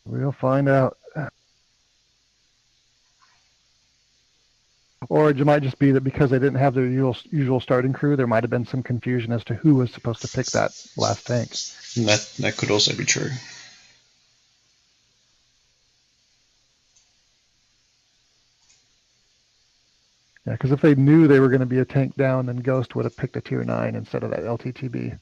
We'll find out. Or it might just be that because they didn't have their usual starting crew, there might have been some confusion as to who was supposed to pick that last tank. That could also be true. Yeah, because if they knew they were going to be a tank down, then Ghost would have picked a tier 9 instead of that LTTB.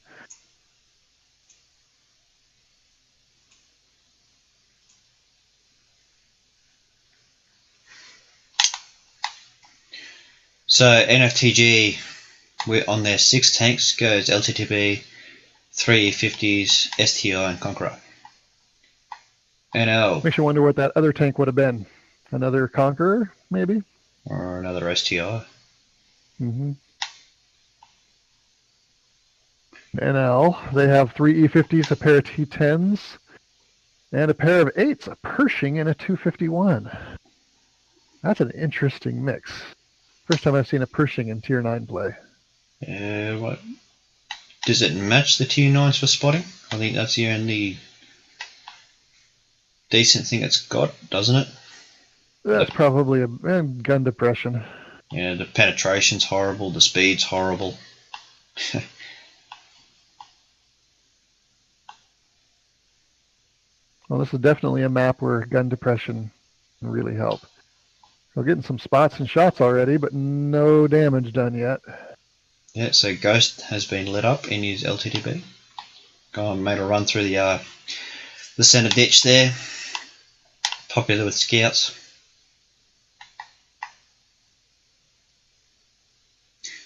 So NFTG, we're on their 6 tanks, goes LTTB, 3 50s, STI, and Conqueror. NL. Makes you wonder what that other tank would have been. Another Conqueror, maybe? Or another STI. Mm-hmm. NL, they have 3 E50s, a pair of T10s, and a pair of 8s, a Pershing and a 251. That's an interesting mix. First time I've seen a Pershing in tier 9 play. What? Does it match the tier 9s for spotting? I think that's the only decent thing it's got, doesn't it? That's probably a gun depression. Yeah, the penetration's horrible, the speed's horrible. Well, this is definitely a map where gun depression can really help. We're getting some spots and shots already, but no damage done yet. Yeah, so Ghost has been lit up in his LTTB. Gone, made a run through the centre ditch there. Popular with scouts.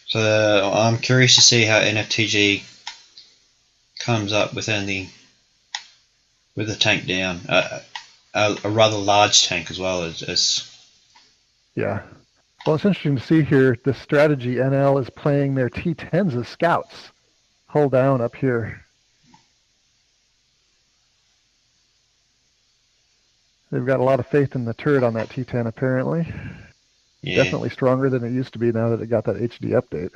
So I'm curious to see how NFTG comes up with the tank down. A rather large tank as well as. Yeah. Well, it's interesting to see here the strategy NL is playing their T10s as scouts. Hull down up here. They've got a lot of faith in the turret on that T10 apparently. Yeah. Definitely stronger than it used to be now that it got that HD update.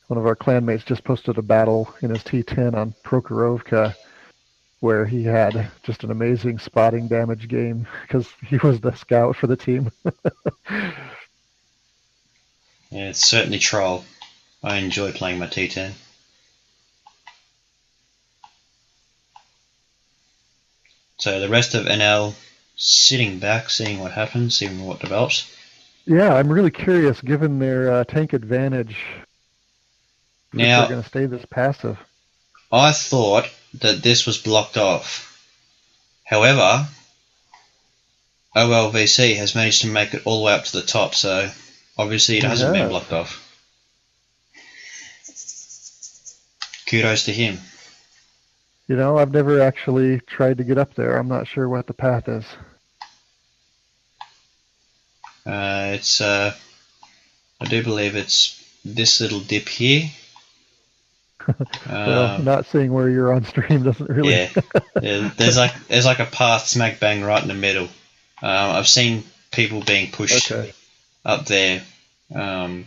One of our clanmates just posted a battle in his T10 on Prokhorovka where he had just an amazing spotting damage game because he was the scout for the team. Yeah, it's certainly troll. I enjoy playing my T10. So the rest of NL sitting back, seeing what happens, seeing what develops. Yeah, I'm really curious, given their tank advantage, if they're going to stay this passive. I thought that this was blocked off. However, OLVC has managed to make it all the way up to the top, so obviously it hasn't been blocked off. Kudos to him. You know, I've never actually tried to get up there. I'm not sure what the path is. I do believe it's this little dip here. Well, not seeing where you're on stream doesn't really. Yeah. There's like a path smack bang right in the middle. I've seen people being pushed up there on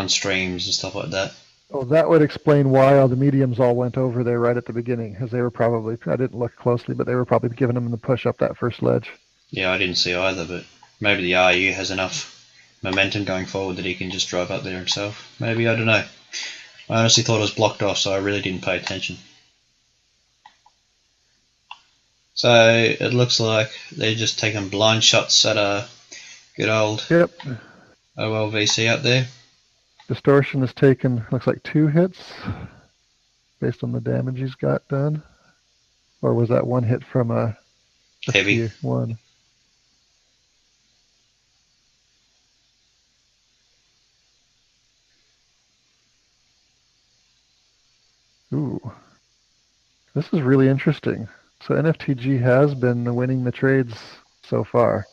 streams and stuff like that. Oh, that would explain why all the mediums all went over there right at the beginning, because they were probably, I didn't look closely, but they were probably giving them the push up that first ledge. Yeah, I didn't see either, but maybe the RU has enough momentum going forward that he can just drive up there himself. Maybe, I don't know. I honestly thought it was blocked off, so I really didn't pay attention. So it looks like they're just taking blind shots at a good old OLVC out there. Distortion has taken, looks like 2 hits based on the damage he's got done. Or was that 1 hit from a heavy one? Ooh, this is really interesting. So NFTG has been winning the trades so far.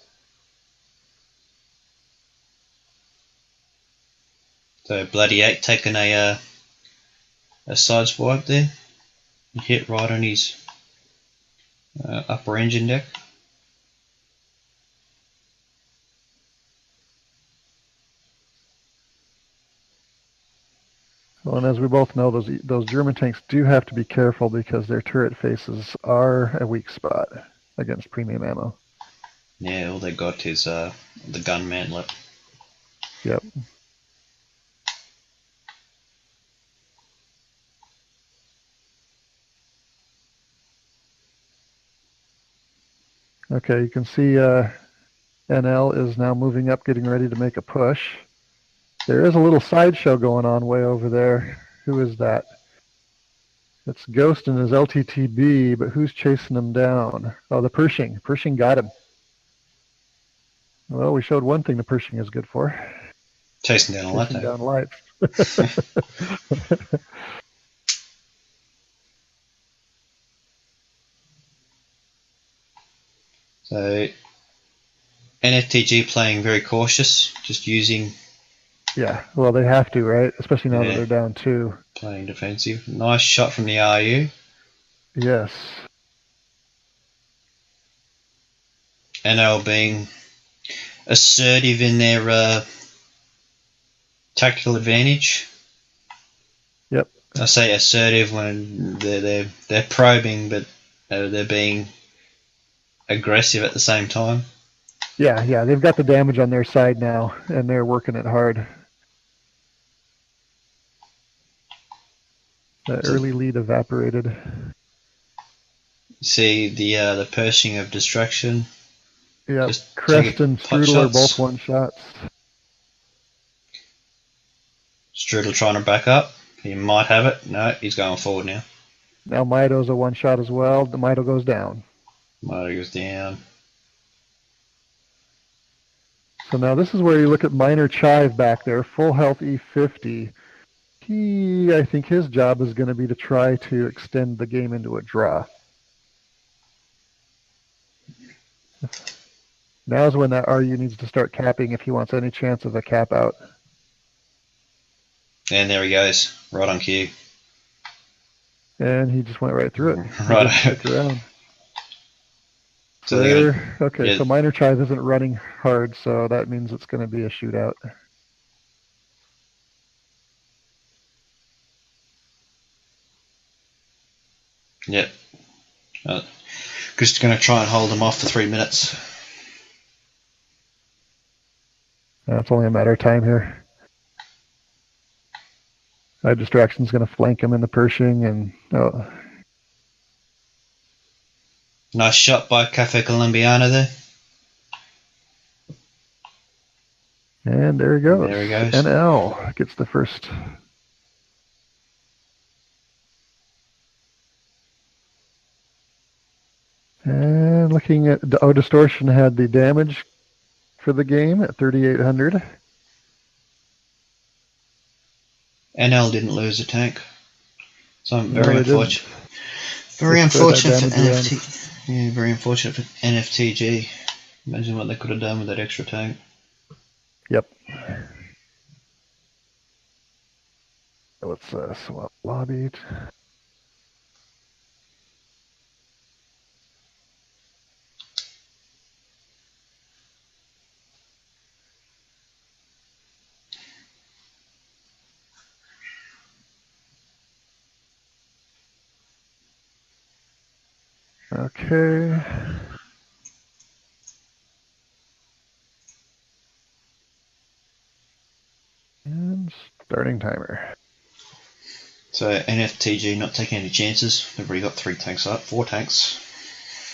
So Bloody 8 taking a side swipe there. He hit right on his upper engine deck. Well, and as we both know, those German tanks do have to be careful because their turret faces are a weak spot against premium ammo. Yeah, all they got is the gun mantlet. Yep. Okay, you can see NL is now moving up, getting ready to make a push. There is a little sideshow going on way over there. Who is that? It's Ghost and his LTTB, but who's chasing him down? Oh, the Pershing. Pershing got him. Well, we showed one thing the Pershing is good for. Chasing down a light Chasing tank. down lights. So NFTG playing very cautious, just using. Yeah, well, they have to, right? Especially now that they're down 2. Playing defensive. Nice shot from the RU. Yes. NL being assertive in their tactical advantage. Yep. I say assertive when they're probing, but they're being aggressive at the same time. Yeah, they've got the damage on their side now, and they're working it hard. The early lead evaporated. See the Pershing of Destruction. Yep, Crest and Strudel are both one shots. Strudel trying to back up. He might have it. No, he's going forward now. Now Mido's a one shot as well. The Mido goes down. Mido goes down. So now this is where you look at Minor Chive back there, full health E50. I think his job is going to be to try to extend the game into a draw. Now's when that RU needs to start capping if he wants any chance of a cap out. And there he goes, right on cue. And he just went right through it. Right. Around. So okay, so Minor Chive isn't running hard, so that means it's going to be a shootout. Yep. Just going to try and hold them off for 3 minutes. It's only a matter of time here. Distraction's going to flank him in the Pershing, and Nice shot by Cafe Colombiano there. And there he goes. There he goes. NL gets the first. And looking at Distortion had the damage for the game at 3,800. NL didn't lose a tank. So I'm very unfortunate. Very Let's unfortunate for NFT. Yeah, very unfortunate for NFTG. Imagine what they could have done with that extra tank. Yep. Let's swap lobby. Okay. And starting timer. So NFTG not taking any chances. They've already got 3 tanks up, 4 tanks.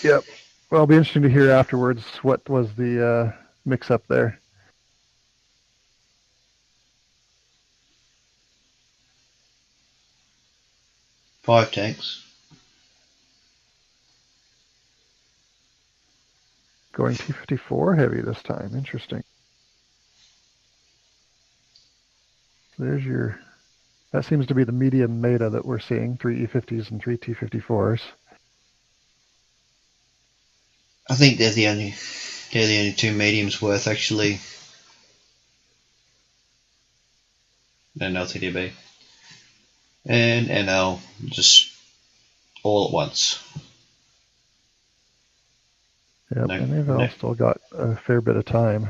Yep. Well, it'll be interesting to hear afterwards what was the mix-up there. Five tanks. Going T-54 heavy this time. Interesting. There's your... That seems to be the medium meta that we're seeing. 3 E50s and 3 T-54s. I think they're the only 2 mediums worth actually. And LTDB. And NL just all at once. Yep, and they've all still got a fair bit of time.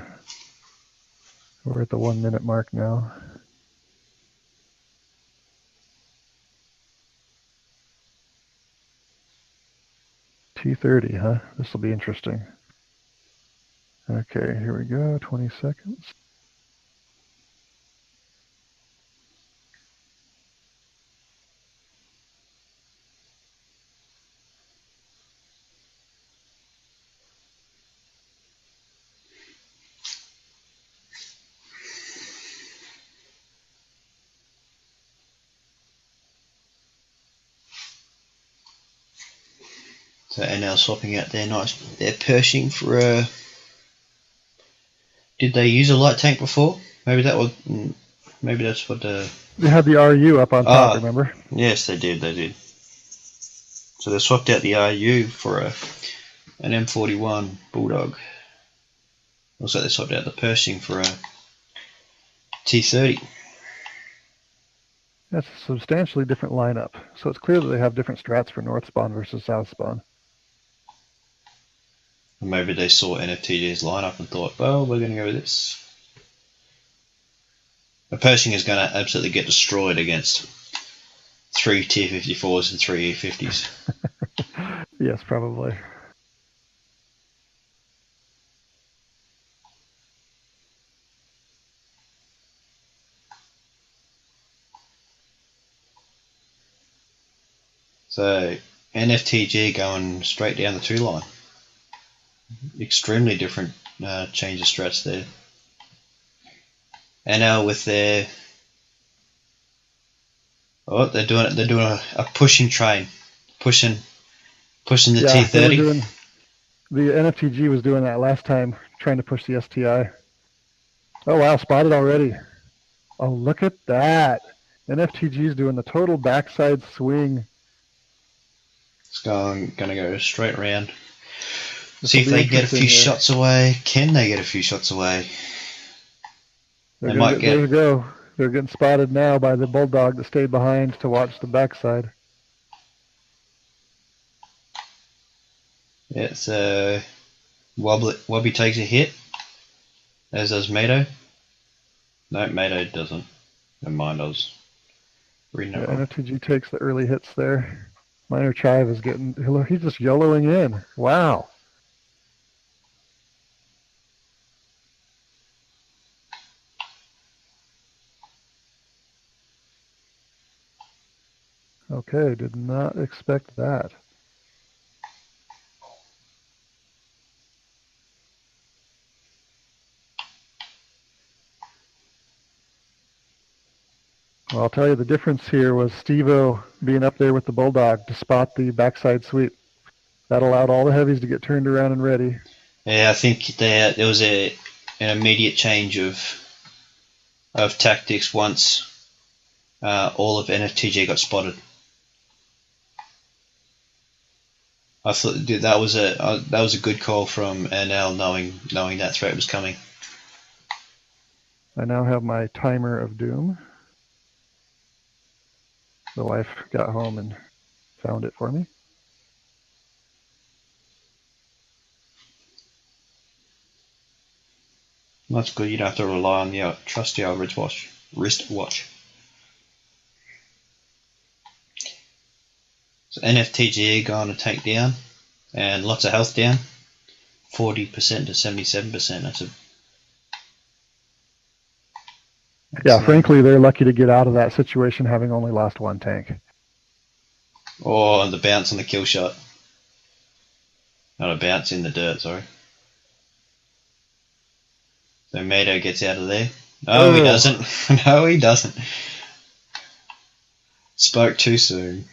We're at the 1 minute mark now. T30, huh? This will be interesting. Okay, here we go. 20 seconds. So NL swapping out their Pershing for a. Did they use a light tank before? Maybe that's what the. They had the RU up on top, remember? Yes, they did. So they swapped out the RU for an M41 Bulldog. Also, they swapped out the Pershing for a T30. That's a substantially different lineup. So it's clear that they have different strats for north spawn versus south spawn. Maybe they saw NFTG's lineup and thought, well, we're going to go with this. The Pershing is going to absolutely get destroyed against 3 T54s and 3 E50s. Yes, probably. So NFTG going straight down the 2 line. Extremely different change of strats there. And now with their they're doing a pushing train, pushing the T30. The NFTG was doing that last time, trying to push the STI. Oh wow, spotted already. Oh, look at that. NFTG is doing the total backside swing. It's going to go straight around. See if they get a few shots away. Can they get a few shots away? There you go. They're getting spotted now by the Bulldog that stayed behind to watch the backside. Yeah, it's Wobby takes a hit, as does Mato. No, Mato doesn't. Never mind, I was reading it wrong. NFTG takes the early hits there. Minor Chive is getting, he's just yellowing in. Wow. Okay, did not expect that. Well, I'll tell you the difference here was Steve-O being up there with the Bulldog to spot the backside sweep. That allowed all the heavies to get turned around and ready. Yeah, I think there was an immediate change of tactics once all of NFTG got spotted. I thought that was a good call from NL, knowing that threat was coming. I now have my timer of doom. The wife got home and found it for me. That's good. You don't have to rely on the trusty old wrist watch. So NFTG going to take down, and lots of health down, 40% to 77%. Yeah, frankly, they're lucky to get out of that situation having only lost 1 tank. Or the bounce on the kill shot. Not a bounce in the dirt, sorry. So Mato gets out of there. No, he doesn't. No, he doesn't. Spoke too soon.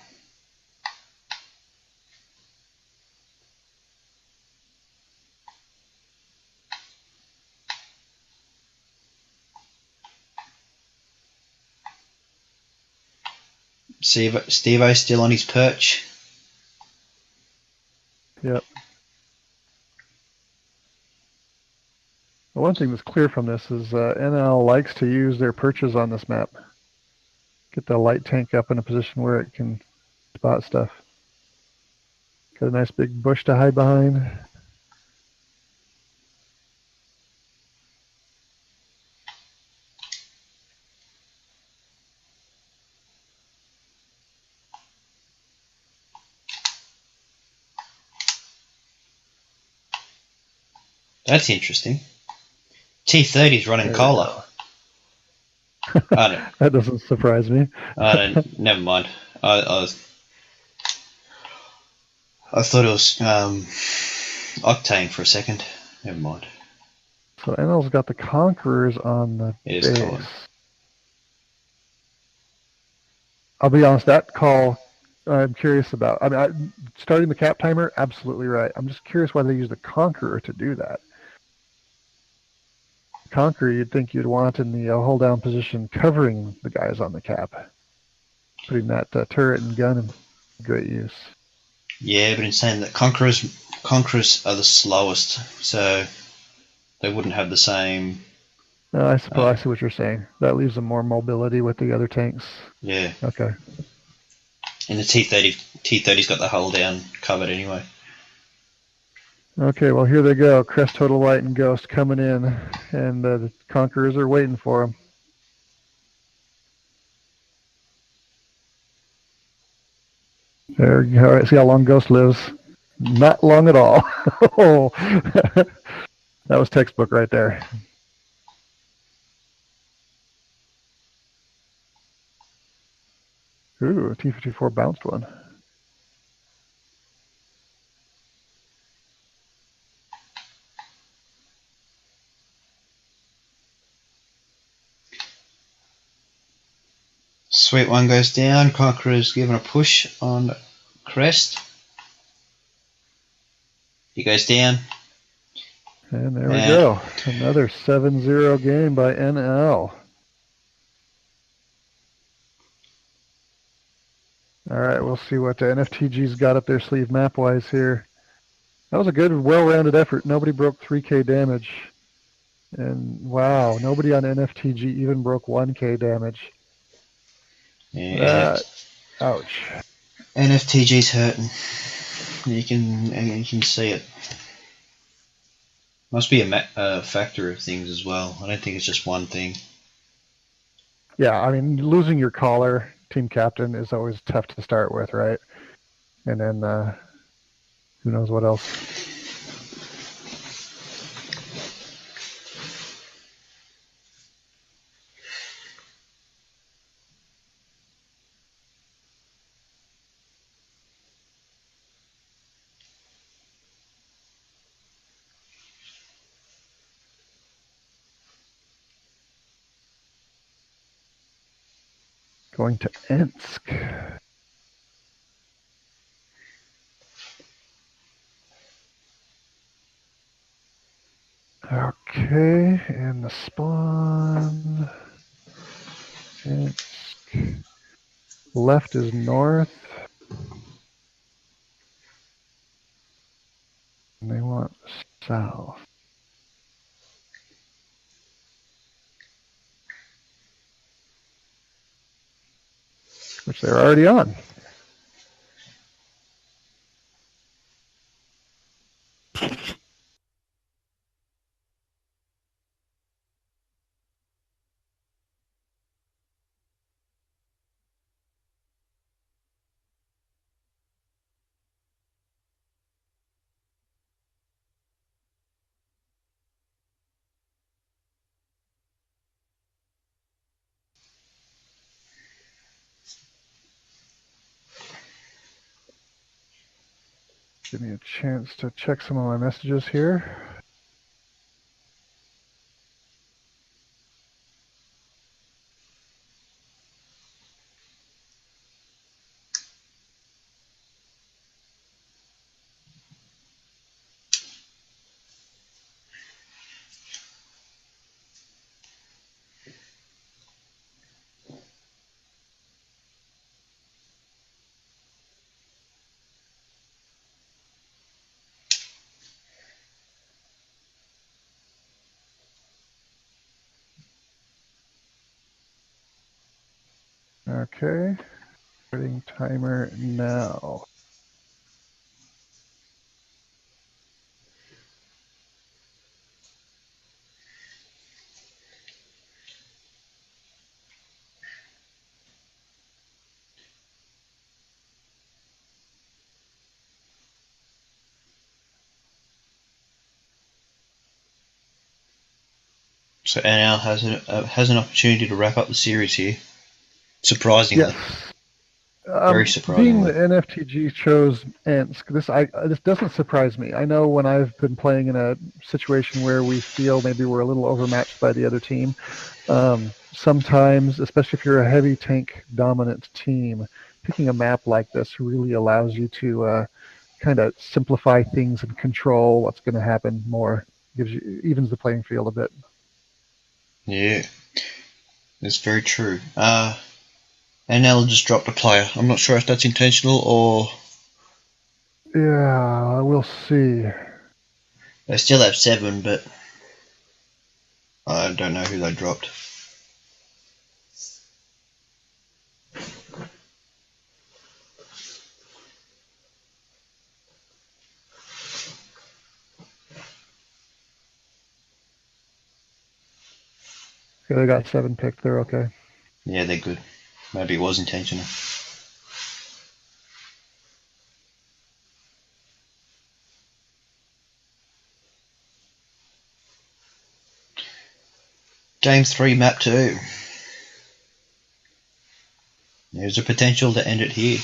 Steve-O still on his perch. Yep. The one thing that's clear from this is NL likes to use their perches on this map. Get the light tank up in a position where it can spot stuff. Got a nice big bush to hide behind. That's interesting. T30 is running cola. I don't. That doesn't surprise me. I don't. Never mind. I thought it was octane for a second. Never mind. So NL's got the Conquerors on the It is base. cola. I'll be honest, that call I'm curious about. I mean, starting the cap timer, absolutely right. I'm just curious why they use the Conqueror to do that. Conqueror, you'd think you'd want in the hold down position, covering the guys on the cap, putting that turret and gun in great use. Yeah, but in saying that, Conquerors are the slowest, so they wouldn't have the same. I suppose I see what you're saying. That leaves them more mobility with the other tanks. Yeah. Okay. And the T30's got the hull down covered anyway. Okay, well, here they go. Crest, Total Light, and Ghost coming in, and the Conquerors are waiting for them. There you go. See how long Ghost lives? Not long at all. Oh, that was textbook right there. Ooh, a T-54 bounced one. Sweet one goes down. Conqueror's given a push on Crest. He goes down. And there we go. Another 7-0 game by NL. All right, we'll see what the NFTG's got up their sleeve map-wise here. That was a good, well-rounded effort. Nobody broke 3K damage. And wow, nobody on NFTG even broke 1K damage. Yeah. Ouch. NFTG's hurting. You can see it. Must be a factor of things as well. I don't think it's just one thing. Yeah, I mean, losing your caller, team captain, is always tough to start with, right? And then who knows what else. Going to Ensk. Okay, and the spawn. Ensk. Left is north. And they want south. Which they're already on. Give me a chance to check some of my messages here. Okay, starting timer now. So NL has an opportunity to wrap up the series here. Surprisingly. Yes. Very Being surprisingly. the NFTG chose Ensk, this doesn't surprise me. I know when I've been playing in a situation where we feel maybe we're a little overmatched by the other team, sometimes, especially if you're a heavy tank dominant team, picking a map like this really allows you to kind of simplify things and control what's going to happen more. Evens the playing field a bit. Yeah, that's very true. NL just dropped a player. I'm not sure if that's intentional or Yeah, we'll see. they still have 7, but I don't know who they dropped. Yeah, they got 7 picked. They're okay. Yeah, they're good. Maybe it was intentional. Game 3, map 2. There's a potential to end it here.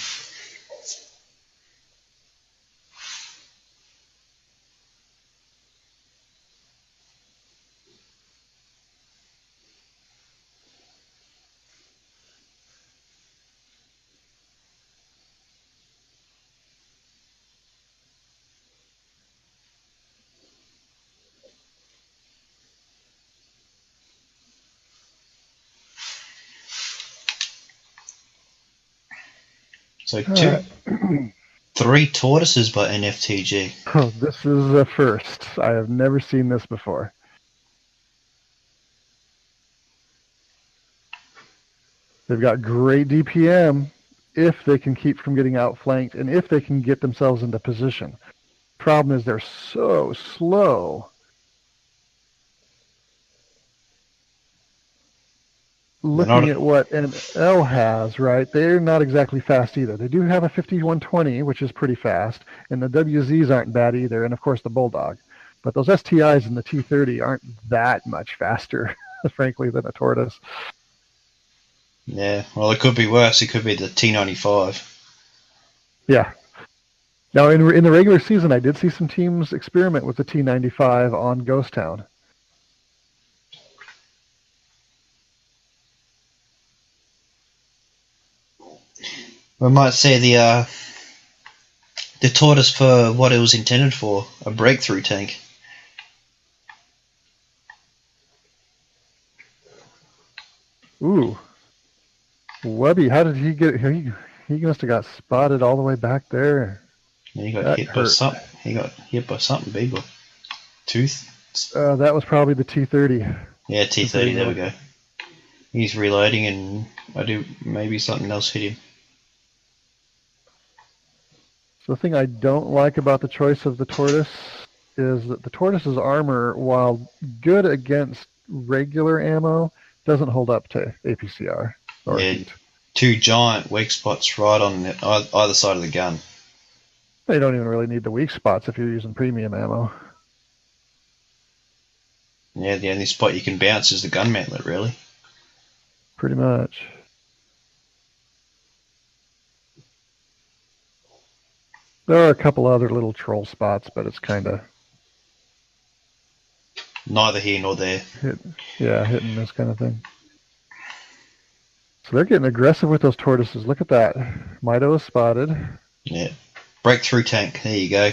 So All 3 tortoises by NFTG. Oh, this is a first. I have never seen this before. They've got great DPM if they can keep from getting outflanked and if they can get themselves into position. Problem is they're so slow. They're Looking not. at what NL has, right? They're not exactly fast either. They do have a 5120, which is pretty fast, and the WZs aren't bad either, and of course the Bulldog. But those STIs and the T30 aren't that much faster, frankly, than a Tortoise. Yeah, well, it could be worse. It could be the T95. Yeah. Now, in the regular season, I did see some teams experiment with the T95 on Ghost Town. We might see the tortoise for what it was intended for, a breakthrough tank. Ooh, Webby, how did he get? He must have got spotted all the way back there. And he got That hit by hurt. something. He got hit by something big, like tooth. That was probably the T30. Yeah, T30. There we go. He's reloading, and maybe something else hit him. So the thing I don't like about the choice of the Tortoise is that the Tortoise's armor, while good against regular ammo, doesn't hold up to APCR or Yeah, heat. 2 giant weak spots right on either side of the gun. They don't even really need the weak spots if you're using premium ammo. Yeah, the only spot you can bounce is the gun mantlet, really. Pretty much. There are a couple other little troll spots, but it's kind of Neither here nor there. hit and miss kind of thing. So they're getting aggressive with those tortoises. Look at that. Mido is spotted. Yeah. Breakthrough tank. There you go.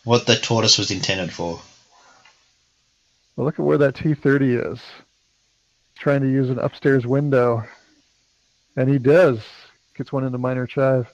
What the tortoise was intended for. Well, look at where that T30 is. Trying to use an upstairs window. And he does. Gets one into minor chive.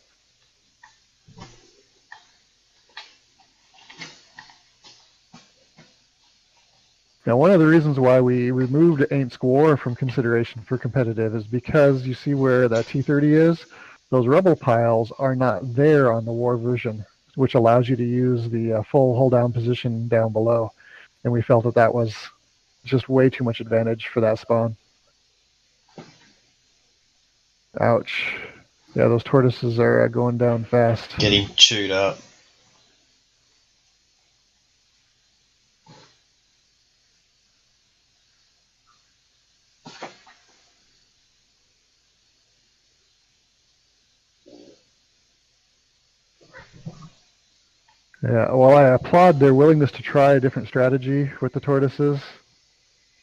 Now, one of the reasons why we removed Ain't War from consideration for competitive is because you see where that T30 is? Those rubble piles are not there on the war version, which allows you to use the full hold down position down below. And we felt that that was just way too much advantage for that spawn. Ouch. Yeah, those tortoises are going down fast. Getting chewed up. Yeah, well, I applaud their willingness to try a different strategy with the tortoises.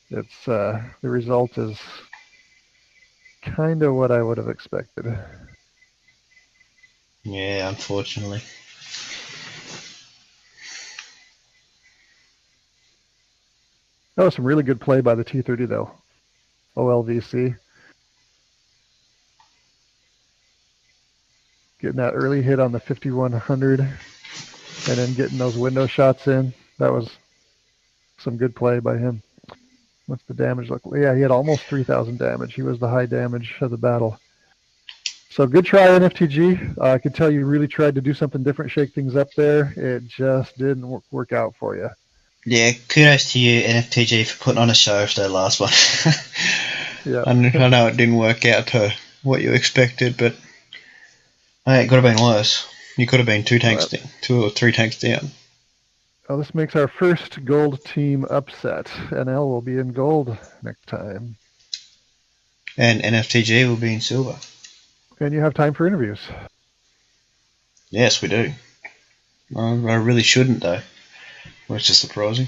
It's the result is kind of what I would have expected. Yeah, unfortunately. That was some really good play by the T30 though. OLVC. Getting that early hit on the 5100 and then getting those window shots in. That was some good play by him. What's the damage look? Yeah, he had almost 3,000 damage. He was the high damage of the battle. So good try, NFTG. I could tell you really tried to do something different, shake things up there. It just didn't work out for you. Yeah, kudos to you, NFTG, for putting on a show for that last one. Yeah. I know it didn't work out to what you expected, but hey, it could have been worse. You could have been two or three tanks down. Well, this makes our first gold team upset. NL will be in gold next time. And NFTG will be in silver. And you have time for interviews. Yes, we do. I really shouldn't, though. Which is surprising.